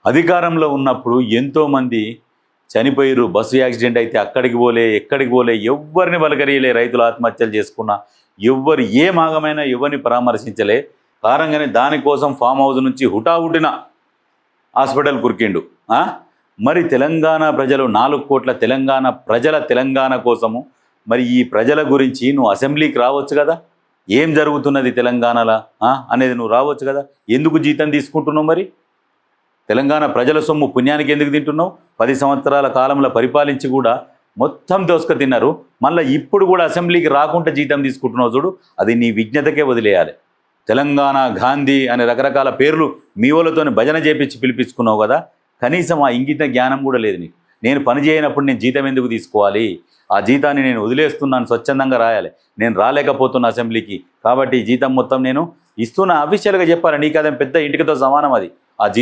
అధికారంలో ఉన్నప్పుడు ఎంతోమంది చనిపోయారు, బస్సు యాక్సిడెంట్ అయితే అక్కడికి పోలే ఎక్కడికి పోలే, ఎవ్వరిని బలకరియలే, రైతులు ఆత్మహత్యలు చేసుకున్నా ఎవ్వరు ఏ మాగమైనా ఎవరిని పరామర్శించలే. కారంగానే దానికోసం ఫామ్ హౌస్ నుంచి హుటాహుటిన హాస్పిటల్ కురికిండు. మరి తెలంగాణ ప్రజలు 4 కోట్ల తెలంగాణ ప్రజల తెలంగాణ కోసము మరి ఈ ప్రజల గురించి నువ్వు అసెంబ్లీకి రావచ్చు కదా, ఏం జరుగుతున్నది తెలంగాణలో అనేది నువ్వు రావచ్చు కదా. ఎందుకు జీతం తీసుకుంటున్నావు? మరి తెలంగాణ ప్రజల సొమ్ము పుణ్యానికి ఎందుకు తింటున్నావు? 10 సంవత్సరాల కాలంలో పరిపాలించి కూడా మొత్తం దోసుక తిన్నారు. మళ్ళీ ఇప్పుడు కూడా అసెంబ్లీకి రాకుండా జీతం తీసుకుంటున్నావు చూడు, అది నీ విజ్ఞతకే వదిలేయాలి. తెలంగాణ గాంధీ అనే రకరకాల పేర్లు మీ వాళ్ళతోని భజన చేపించి పిలిపించుకున్నావు కదా, కనీసం ఆ ఇంగిత జ్ఞానం కూడా లేదు నీకు. నేను పని చేయనప్పుడు నేను జీతం ఎందుకు తీసుకోవాలి? ఆ జీతాన్ని నేను వదిలేస్తున్నాను, స్వచ్ఛందంగా రాయాలి. నేను రాలేకపోతున్నా అసెంబ్లీకి, కాబట్టి జీతం మొత్తం నేను ఇస్తున్నా అఫీషియల్గా చెప్పాలి. నీకు అదే పెద్ద ఇంటికితో సమానం అది. ఆ